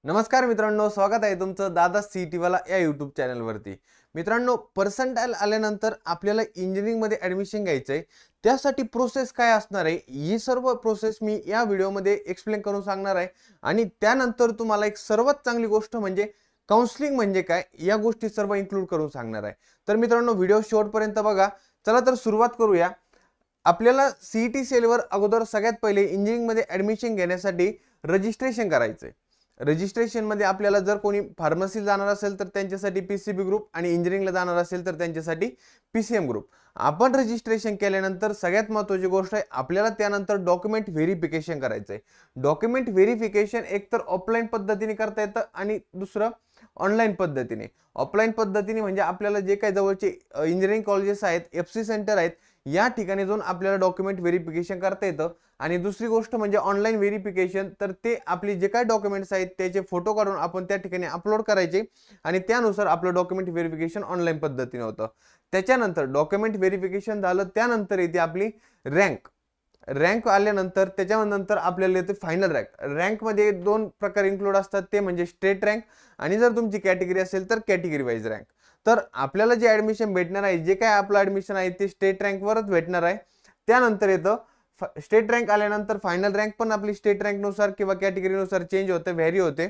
नमस्कार मित्रांनो, स्वागत आहे तुमचं दादा सीईटी वाला या यूट्यूब चॅनलवरती। मित्रांनो, पर्सेंटाइल आल्यानंतर आपल्याला इंजिनिअरिंगमध्ये ॲडमिशन घ्यायचं आहे, त्यासाठी प्रोसेस काय असणार आहे, ही सर्व प्रोसेस मी या व्हिडिओमध्ये एक्सप्लेन करून सांगणार आहे। आणि त्यानंतर तुम्हाला एक सर्वात चांगली गोष्ट म्हणजे काउन्सिलिंग म्हणजे काय, या गोष्टी सर्व इन्क्लूड करून सांगणार आहे। तर मित्रांनो, व्हिडिओ शेवटपर्यंत बघा। चला तर सुरुवात करूया। आपल्याला सीईटी सेलवर अगोदर सगळ्यात पहिले इंजिनिअरिंगमध्ये ॲडमिशन घेण्यासाठी रजिस्ट्रेशन करायचं आहे। रजिस्ट्रेशन मध्ये आपल्याला जर कोणी फार्मसी जाणार असेल तर त्यांच्यासाठी पीसीबी ग्रुप आणि इंजिनिअरिंगला जाणार असेल तर त्यांच्यासाठी पीसीएम ग्रुप। आपण रजिस्ट्रेशन केल्यानंतर सगळ्यात महत्त्वाची गोष्ट आहे, आपल्याला त्यानंतर डॉक्युमेंट व्हेरिफिकेशन करायचं आहे। डॉक्युमेंट व्हेरिफिकेशन एकतर ऑफलाईन पद्धतीने करता येतं आणि दुसरं ऑनलाईन पद्धतीने। ऑफलाईन पद्धतीने म्हणजे आपल्याला जे काही जवळचे इंजिनिअरिंग कॉलेजेस आहेत, एफसी सेंटर आहेत, या ठिकाणी जाऊन आपल्याला डॉक्युमेंट व्हेरिफिकेशन करता येतं। आणि दुसरी गोष्ट म्हणजे ऑनलाईन व्हेरिफिकेशन, तर ते आपले जे काही डॉक्युमेंट्स आहेत त्याचे फोटो काढून आपण त्या ठिकाणी अपलोड करायचे आणि त्यानुसार आपलं डॉक्युमेंट व्हेरिफिकेशन ऑनलाईन पद्धतीने होतं। त्याच्यानंतर डॉक्युमेंट व्हेरिफिकेशन झालं, त्यानंतर येते आपली रँक। रँक आल्यानंतर त्याच्यानंतर आपल्याला येते फायनल रँक। रँकमध्ये दोन प्रकार इन्क्लूड असतात, ते म्हणजे स्टेट रँक आणि जर तुमची कॅटेगरी असेल तर कॅटेगरी वाईज रँक। तर आपल्याला जे ॲडमिशन भेटणार आहे, जे काय आपलं ॲडमिशन आहे ते स्टेट रँकवरच भेटणार आहे। त्यानंतर येतं स्टेट रँक आल्यानंतर फायनल रँक पण आपली स्टेट रँकनुसार किंवा कॅटेगरीनुसार चेंज होते, व्हॅरी होते।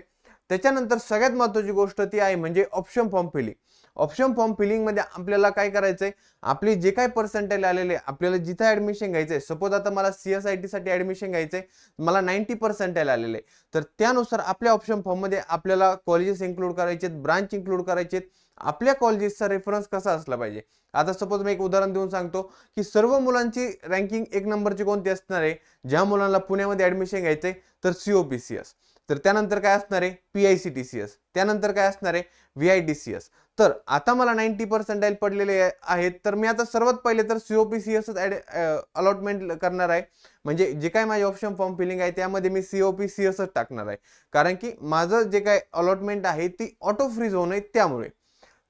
त्याच्यानंतर सगळ्यात महत्त्वाची गोष्ट ती आहे म्हणजे option form filling. Option form filling मध्ये आपल्याला काय करायचंय, आपली जे काही पर्सेंटाइल आलेले, आपल्याला जिथे ॲडमिशन घ्यायचंय, सपोज आता मला सीएसआयटी साठी ॲडमिशन घ्यायचंय, मला 90 पर्सेंटाइल आलेले, तर त्यानुसार आपल्या ऑप्शन फॉर्म मध्ये आपल्याला कॉलेजेस इन्क्लूड करायचे, ब्रांच इन्क्लूड करायचे, आपल्या कॉलेजेसचा रेफरन्स कसा असला पाहिजे। आता सपोज मी एक उदाहरण देऊन सांगतो की सर्व मुलांची रँकिंग एक नंबरची कोणती असणार आहे, ज्या मुलांना पुण्यामध्ये ॲडमिशन घ्यायचंय तर सीओपीसीएस, तर त्यानंतर काय असणार आहे पीआयसीटीसीएस, त्यानंतर काय असणार आहे व्हीआयटीसीएस। तर आता मला 90 पर्सेंटाइल पडलेले आहेत, तर मी आता सर्वात पहिले तर सीओपीसीएस अलॉटमेंट करणार आहे। म्हणजे जे काय माझे ऑप्शन फॉर्म फिलिंग आहे त्यामध्ये मी सीओपीसीएस टाकणार आहे, कारण की माझं जे काय अलॉटमेंट आहे ती ऑटो फ्रीज होऊ नये त्यामुळे।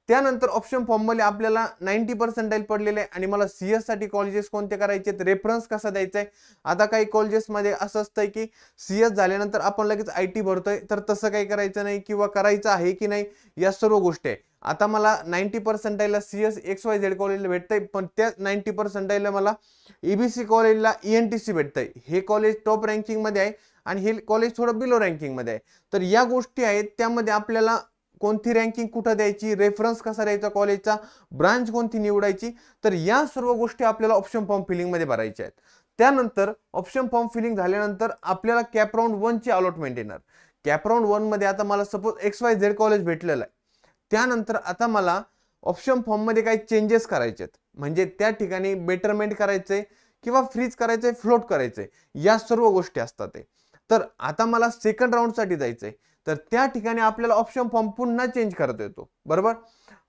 त्यानंतर ऑप्शन फॉर्म मध्ये आपल्याला 90 पर्सेंटाइल पडलेले आणि मला सीएस साठी कॉलेजेस कोणते करायचे, रेफरन्स कसा द्यायचा आहे। आता काही कॉलेजेस मध्ये असं असतंय की सीएस झाल्यानंतर आपण लगेच आयटी भरतोय, तर तसं काही करायचं नाही किंवा करायचं आहे की नाही या सर्व गोष्टी आहे। आता मला 90 पर्सेंटाइलला सीएस XYZ कॉलेजला भेटतंय, पण त्या 90 पर्सेंटाइलला मला ईबीसी कॉलेजला ईएनटीसी भेटतंय। हे कॉलेज टॉप रँकिंग मध्ये आहे आणि हे कॉलेज थोडं बिलो रँकिंग मध्ये आहे। तर या गोष्टी आहेत, त्यामध्ये आपल्याला कोणती रँकिंग कुठे द्यायची, रेफरन्स कसा द्यायचा कॉलेजचा, ब्रांच कोणती निवडायची, तर या सर्व गोष्टी आपल्याला ऑप्शन फॉर्म फिलिंग मध्ये भरायच्या आहेत। त्यानंतर ऑप्शन फॉर्म फिलिंग झाल्यानंतर आपल्याला कॅप राउंड 1 ची अलॉटमेंट येणार। कॅप राउंड 1 मध्ये आता मला सपोज XYZ कॉलेज भेटलेलं आहे, त्यानंतर आता मला ऑप्शन फॉर्म मध्ये काही चेंजेस करायचे आहेत, म्हणजे त्या ठिकाणी बेटरमेंट करायचंय किंवा फ्रीज करायचंय, फ्लोट करायचंय, या सर्व गोष्टी असतात ते। तर आता मला सेकंड राउंड साठी जायचंय, तर त्या ठिकाणी आपल्याला ऑप्शन फॉर्म पुन्हा चेंज करता येतो, बरोबर।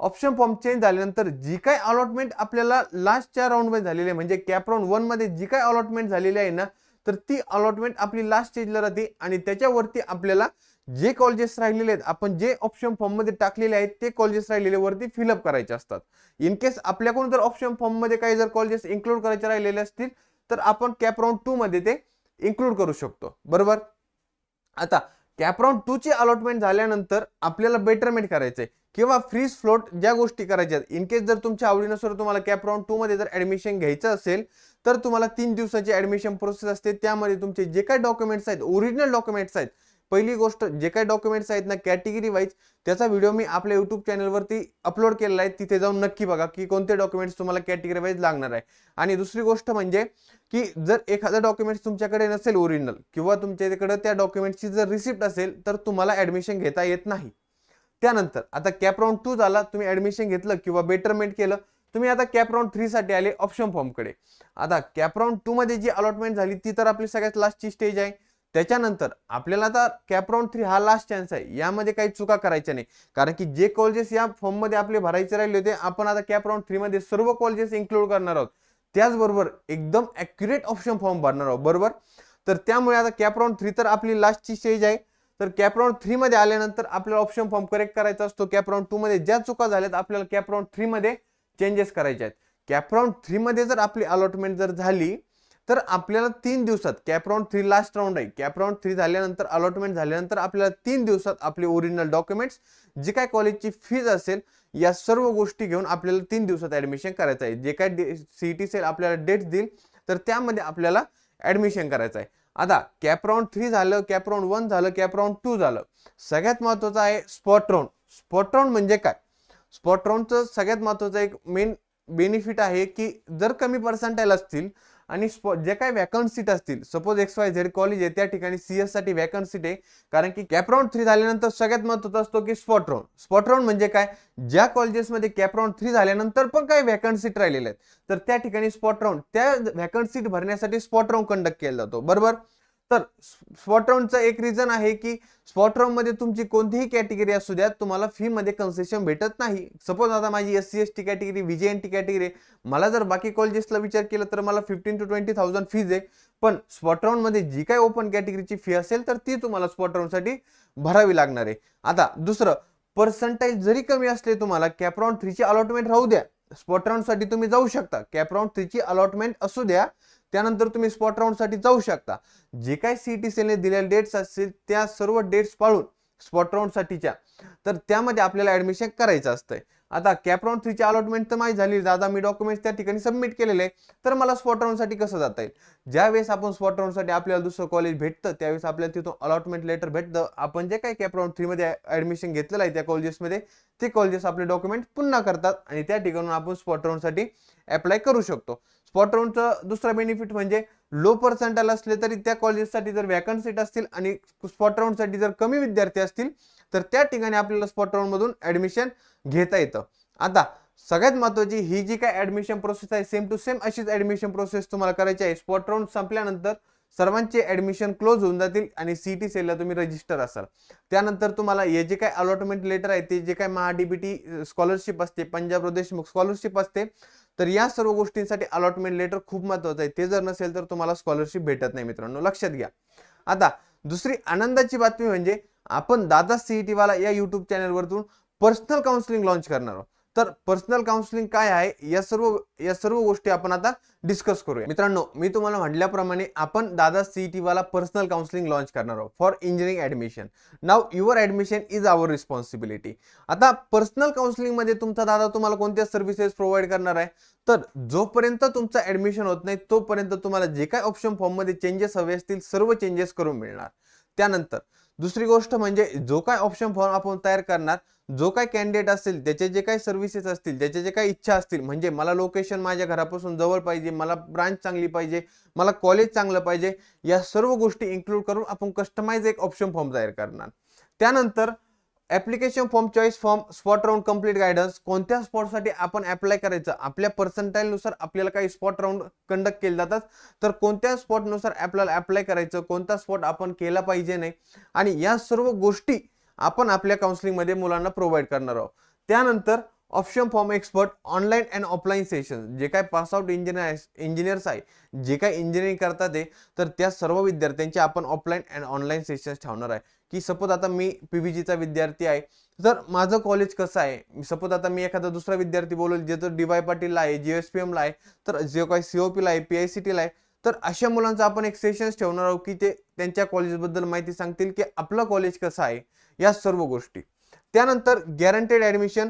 ऑप्शन फॉर्म चेंज झाल्यानंतर जी काही अलॉटमेंट आपल्याला लास्टच्या राउंड मध्ये झालेली आहे, म्हणजे कॅप राउंड 1 मध्ये जी काही अलॉटमेंट झालेली आहे ना, तर ती अलॉटमेंट आपली लास्ट स्टेजला राहते आणि त्याच्यावरती आपल्याला जे कॉलेजेस राहिलेले आहेत, आपण जे ऑप्शन फॉर्म मध्ये टाकलेले आहेत ते कॉलेजेस राहिलेले वरती फिलअप करायचे असतात। इन केस आपल्याकडून जर ऑप्शन फॉर्म मध्ये काही जर कॉलेजेस इन्क्लूड करायचे राहिलेले असतील तर आपण कॅप राउंड 2 मध्ये ते इन्क्लूड करू शकतो, बरोबर। आता कॅप राउंड 2 ची अलॉटमेंट झाल्यानंतर आपल्याला बेटरमेंट करायचंय किंवा फ्रीज फ्लोट ज्या गोष्टी करायच्या, इन केस जर तुमच्या आवडीनुसार तुम्हाला कॅप राउंड 2 मध्ये जर ॲडमिशन घ्यायचं असेल तर तुम्हाला 3 दिवसाची ॲडमिशन प्रोसेस असते। त्यामध्ये तुमचे जे काही डॉक्युमेंट्स आहेत, ओरिजिनल डॉक्युमेंट्स आहेत, पहिली गोष्ट जे काही डॉक्युमेंट्स आहेत ना कॅटेगरी वाईज, त्याचा व्हिडिओ मी आपल्या यूट्यूब चॅनलवरती अपलोड केलेला आहे, तिथे जाऊन नक्की बघा की कोणते डॉक्युमेंट्स तुम्हाला कॅटेगरी वाईज लागणार आहे। आणि दुसरी गोष्ट म्हणजे की जर एखादा डॉक्युमेंट्स तुमच्याकडे नसेल ओरिजिनल किंवा तुमच्याकडे त्या डॉक्युमेंट्सची जर रिसिप्ट असेल तर तुम्हाला ॲडमिशन घेता येत नाही। त्यानंतर आता कॅप राउंड 2 झाला, तुम्ही ॲडमिशन घेतलं किंवा बेटरमेंट केलं, तुम्ही आता कॅप राउंड 3 साठी आले ऑप्शन फॉर्म कडे। आता कॅप राउंड 2 मध्ये जी अलॉटमेंट झाली ती तर आपली सगळ्यात लास्टची स्टेज आहे। त्याच्यानंतर आपल्याला आता कॅप राउंड 3 हा लास्ट चान्स आहे, यामध्ये काही चुका करायच्या नाही, कारण की जे कॉलेजेस या फॉर्म मध्ये आपले भरायचे राहिले होते आपण आता कॅप राउंड 3 मध्ये सर्व कॉलेजेस इन्क्लूड करणार आहोत, त्याचबरोबर एकदम ॲक्युरेट ऑप्शन फॉर्म भरणार आहोत, बरोबर। तर त्यामुळे आता कॅप राउंड 3 तर आपली लास्टची स्टेज आहे। तर कॅप राउंड 3 मध्ये आल्यानंतर आपल्याला ऑप्शन फॉर्म करेक्ट करायचा असतो। कॅप राउंड 2 मध्ये ज्या चुका झाल्यात आपल्याला कॅप राउंड 3 मध्ये चेंजेस करायचे आहेत। कॅप राउंड 3 मध्ये जर आपली अलॉटमेंट जर झाली तर आपल्याला 3 दिवसात कॅप राऊंड 3 लास्ट राऊंड आहे, कॅप राऊंड 3 झाल्यानंतर अलॉटमेंट झाल्यानंतर आपल्याला 3 दिवसात आपले ओरिजिनल डॉक्युमेंट्स, जी काय कॉलेजची फीज असेल, या सर्व गोष्टी घेऊन आपल्याला 3 दिवसात ऍडमिशन करायचं आहे. जे काय सीईटी सेल आपल्याला डेट्स देईल तर त्यामध्ये आपल्याला ऍडमिशन करायचं आहे. आता कॅप राऊंड 3 झालं, कॅप राऊंड 1 झालं, कॅप राऊंड 2 झालं. सगळ्यात महत्त्वाचं आहे स्पॉट राऊंड. स्पॉट राऊंड म्हणजे काय? स्पॉट राऊंडचं सगळ्यात महत्त्वाचं एक मेन बेनिफिट आहे की जर कमी पर्सेंटाईल असतील आणि जे काही वॅकंट सीट असतील, सपोज XYZ कॉलेज आहे त्या ठिकाणी CS साठी वॅकंट सीट आहे, कारण की कॅप राऊंड 3 झाल्यानंतर सगळ्यात महत्त्वाचा असतो की स्पॉट राऊंड. स्पॉट राऊंड म्हणजे काय? ज्या कॉलेजेसमध्ये कॅप राऊंड 3 झाल्यानंतर पण काही वॅकंट सीट राहिलेल्या आहेत तर त्या ठिकाणी स्पॉट राऊंड, त्या वॅकंट सीट भरण्यासाठी स्पॉट राऊंड कंडक्ट केला जातो, बरोबर. तर स्पॉट राऊंडचं एक रिझन आहे की स्पॉट राऊंड मध्ये तुमची कोणतीही कॅटेगरी असू द्या तुम्हाला फी मध्ये कन्सेशन भेटत नाही. सपोज आता माझी SC/ST कॅटेगरी, VJNT कॅटेगरी, मला जर बाकी कॉलेजेसला विचार केला तर मला 15 to 20,000 फीज आहे, पण स्पॉट राऊंड मध्ये जी काही ओपन कॅटेगरीची फी असेल तर ती तुम्हाला स्पॉट राऊंड साठी भरावी लागणार आहे. आता दुसरं, पर्सेंटाईल जरी कमी असले तुम्हाला कॅप राऊंड 3 ची अलॉटमेंट राहू द्या, स्पॉट राऊंड साठी तुम्ही जाऊ शकता. कॅप राऊंड 3 ची अलॉटमेंट असू द्या, त्यानंतर तुम्ही स्पॉट राऊंड साठी जाऊ शकता. जे काही सीईटी सेलने दिलेले डेट्स असतील त्या सर्व डेट्स पाळून स्पॉट राऊंड साठीच्या तर त्यामध्ये आपल्याला ऍडमिशन करायचं असतंय. आता कॅप राऊंड 3 ची अलॉटमेंट तर माझी झाली, दादा मी डॉक्युमेंट्स त्या ठिकाणी सबमिट केलेले आहे, तर मला स्पॉट राऊंड साठी कसं जाता येईल? ज्यावेळेस आपण स्पॉट राऊंड साठी आपल्याला दुसरं कॉलेज भेटतं त्यावेळेस आपल्याला तिथून अलॉटमेंट लेटर भेटतं. आपण जे काही कॅप राऊंड 3 मध्ये ऍडमिशन घेतलेलं आहे त्या कॉलेजेसमध्ये, ते कॉलेजेस आपले डॉक्युमेंट पुन्हा करतात आणि त्या ठिकाणून आपण स्पॉट राऊंड साठी अप्लाय करू शकतो. स्पॉट राऊंडचं दुसरा बेनिफिट म्हणजे लो पर्सेंटाईल असले तरी त्या कॉलेजसाठी जर वॅकंट सीट असतील आणि स्पॉट राऊंड साठी जर कमी विद्यार्थी असतील तर त्या ठिकाणी आपल्याला स्पॉट राऊंड मधून ऍडमिशन घेता येतं. आता सगळ्यात महत्त्वाची ही जी काय ऍडमिशन प्रोसेस आहे, सेम टू सेम अशीच ऍडमिशन प्रोसेस तुम्हाला करायची आहे. स्पॉट राऊंड संपल्यानंतर सर्वांचे ऍडमिशन क्लोज होऊन जातील आणि सीईटी सेलला तुम्ही रजिस्टर असाल. त्यानंतर तुम्हाला हे जे काय अलॉटमेंट लेटर आहे ते जे काय MHA-DBT स्कॉलरशिप असते, पंजाब प्रदेश स्कॉलरशिप असते, तर या सर्व गोष्टींसाठी अलॉटमेंट लेटर खूप महत्त्वाचं आहे. ते जर नसेल तर तुम्हाला स्कॉलरशिप भेटत नाही मित्रांनो, लक्षात घ्या. आता दुसरी आनंदाची बातमी म्हणजे आपण दादा सीईटी वाला या युट्यूब चॅनलवरतून पर्सनल काउन्सिलिंग लॉन्च करणार आहोत. तर पर्सनल काउन्सिलिंग काय आहे या सर्व गोष्टी आपण आता डिस्कस करूया. मित्रांनो, मी तुम्हाला म्हटल्याप्रमाणे आपण दादा सीईटी वाला पर्सनल काउन्सिलिंग लॉन्च करणार आहोत for engineering admission. Now your admission is our responsibility. आता पर्सनल काउन्सिलिंग मध्ये तुमचा दादा तुम्हाला कोणत्या सर्व्हिसेस प्रोव्हाइड करणार आहे? तर जोपर्यंत तुमचं ऍडमिशन होत नाही तोपर्यंत तुम्हाला जे काही ऑप्शन फॉर्म मध्ये चेंजेस हवे असतील सर्व चेंजेस करून मिळणार. त्यानंतर दुसरी गोष्ट म्हणजे जो काय ऑप्शन फॉर्म आपण तयार करणार, जो काय कॅन्डिडेट असेल त्याचे जे काही सर्व्हिसेस असतील, ज्याचे जे काही इच्छा असतील, म्हणजे मला लोकेशन माझ्या घरापासून जवळ पाहिजे, मला ब्रांच चांगली पाहिजे, मला कॉलेज चांगलं पाहिजे, या सर्व गोष्टी इन्क्लूड करून आपण कस्टमाइज एक ऑप्शन फॉर्म तयार करणार. त्यानंतर application form, choice form, spot round complete guidance, कोणत्या स्पॉटसाठी आपण अप्लाय करायचं, आपल्या पर्सेंटाईल नुसार आपल्याला काही स्पॉट राऊंड कंडक्ट केले जातात, तर कोणत्या स्पॉट नुसार आपल्याला अप्लाय करायचं, कोणता स्पॉट आपण केला पाहिजे नाही, आणि या सर्व गोष्टी आपण आपल्या काउन्सिलिंग मध्ये मुलांना प्रोव्हाइड करणार आहोत. त्यानंतर option form expert, online and offline session, जे काय पास आउट इंजिनियर्स आहे, जे काय इंजिनिअरिंग करतात ते, तर त्या सर्व विद्यार्थ्यांचे आपण ऑफलाईन अँड ऑनलाईन सेशन्स ठेवणार आहे. की सपोज आता मी PVGचा विद्यार्थी आहे, तर माझं कॉलेज कसं आहे, सपोज आता मी एखादा दुसरा विद्यार्थी बोलेल जे तर DY पाटीलला आहे, GSPM ला आहे, तर जे काही COP ला आहे, PICT ला आहे, तर अशा मुलांचा आपण एक सेशन्स ठेवणार आहोत की ते त्यांच्या कॉलेजबद्दल माहिती सांगतील की आपलं कॉलेज कसं आहे, या सर्व गोष्टी. त्यानंतर गॅरंटेड ऍडमिशन,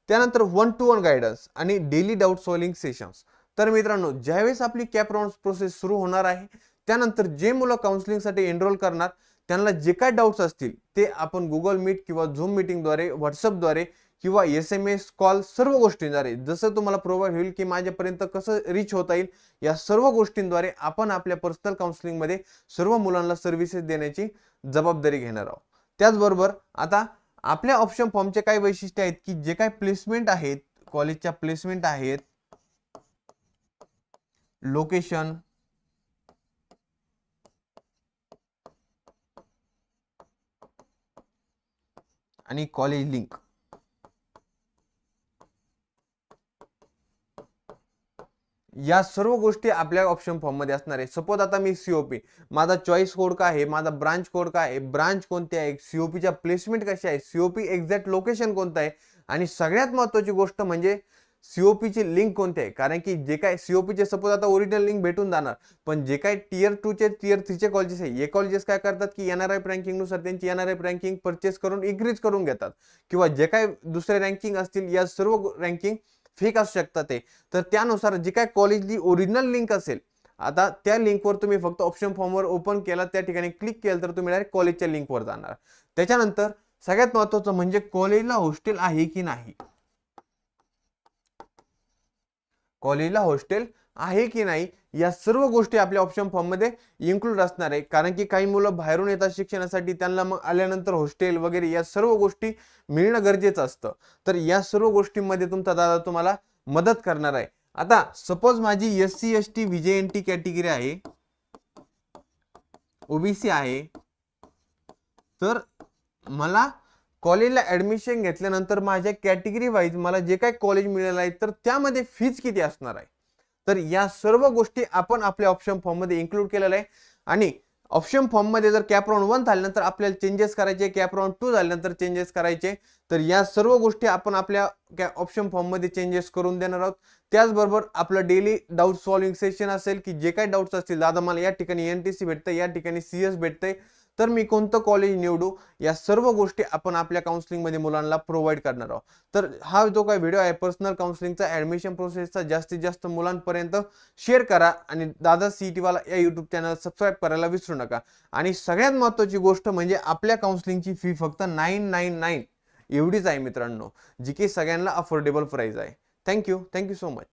त्यानंतर 1-to-1 गायडन्स आणि डेली डाऊट सॉल्विंग सेशन्स. तर मित्रांनो, ज्यावेळेस आपली कॅप राऊंड प्रोसेस सुरू होणार आहे त्यानंतर जे मुलं काउन्सिलिंगसाठी एनरोल करणार त्यांना जे काय डाऊट्स असतील ते आपण गुगल मीट किंवा झूम मीटिंगद्वारे, व्हॉट्सअपद्वारे किंवा SMS कॉल सर्व गोष्टींद्वारे जसं तुम्हाला प्रोव्हाइड होईल की माझ्यापर्यंत कसं रीच होता येईल, या सर्व गोष्टींद्वारे आपण आपल्या पर्सनल काउन्सिलिंग मध्ये सर्व मुलांना सर्व्हिसेस देण्याची जबाबदारी घेणार आहोत. त्याचबरोबर आता आपल्या ऑप्शन फॉर्मचे काही वैशिष्ट्य आहेत की जे काही प्लेसमेंट आहेत, कॉलेजच्या प्लेसमेंट आहेत, लोकेशन, आणि कॉलेज लिंक, या सर्व गोष्टी आपल्या ऑप्शन फॉर्म मध्ये असणार आहे. सपोज आता मी COP, माझा चॉईस कोड काय आहे, माझा ब्रांच कोड काय आहे, ब्रांच कोणती आहे, COP च्या प्लेसमेंट कशी आहे, COP एक्झॅक्ट लोकेशन कोणतं आहे, आणि सगळ्यात महत्त्वाची गोष्ट म्हणजे COP ची लिंक कोणती आहे, कारण की जे काय COP चे सपोज आता ओरिजिनल लिंक भेटून जाणार, पण जे काय टियर 2 चे टियर 3 चे कॉलेजेस आहे, हे कॉलेजेस काय करतात की NRF रँकिंग नुसार त्यांची NRF रँकिंग परचेस करून इन्क्रीज करून घेतात, किंवा जे काय दुसरे रँकिंग असतील या सर्व रँकिंग फेक असू शकतात ते, तर त्यानुसार जे काय कॉलेजची ओरिजिनल लिंक असेल, आता त्या लिंकवर तुम्ही फक्त ऑप्शन फॉर्मवर ओपन केला, त्या ठिकाणी क्लिक केलं तर तुम्ही डायरेक्ट कॉलेजच्या लिंकवर जाणार. त्याच्यानंतर सगळ्यात महत्त्वाचं म्हणजे कॉलेजला हॉस्टेल आहे की नाही. कॉलेजला हॉस्टेल आहे की नाही या सर्व गोष्टी आपल्या ऑप्शन फॉर्म मध्ये इन्क्लूड असणार आहे, कारण की काही मुलं बाहेरून येतात शिक्षणासाठी, त्यांना मग आल्यानंतर हॉस्टेल वगैरे या सर्व गोष्टी मिळणं गरजेचं असतं. तर या सर्व गोष्टींमध्ये तुमचा दादा तुम्हाला मदत करणार आहे. आता सपोज माझी SC ST VJNT कॅटेगरी आहे, OBC आहे, तर मला कॉलेजला ऍडमिशन घेतल्यानंतर माझ्या कॅटेगरी वाईज मला जे काही कॉलेज मिळालं आहे तर त्यामध्ये फीज किती असणार आहे. तर या सर्व गोष्टी आपण आपल्या ऑप्शन फॉर्म मध्ये इन्क्लूड केलेलं आहे. आणि ऑप्शन फॉर्म मध्ये जर कॅप राऊंड 1 झाल्यानंतर आपल्याला चेंजेस करायचे, कॅप राऊंड 2 झाल्यानंतर चेंजेस करायचे, तर या सर्व गोष्टी आपण आपल्या ऑप्शन फॉर्म मध्ये चेंजेस करून देणार आहोत. त्याचबरोबर आपलं डेली डाऊट सॉल्विंग सेशन असेल, की जे काही डाऊट्स असतील, दादा मला या ठिकाणी NTC भेटतंय, या ठिकाणी CS भेटतंय, तर मी कोणतं कॉलेज निवडू, या सर्व गोष्टी आपण आपल्या काउन्सिलिंग मध्ये मुलांना प्रोव्हाइड करणार आहोत. तर हा जो काही व्हिडिओ आहे पर्सनल काउन्सिलिंगचा ऍडमिशन प्रोसेसचा जास्तीत जास्त मुलांपर्यंत शेअर करा, आणि दादा CET वाला या YouTube चॅनल सबस्क्राईब करायला विसरू नका. आणि सगळ्यात महत्त्वाची गोष्ट म्हणजे आपल्या काउन्सिलिंगची फी फक्त 999 एवढीच आहे मित्रांनो, जी की सगळ्यांना अफोर्डेबल प्राइस आहे. Thank you so much.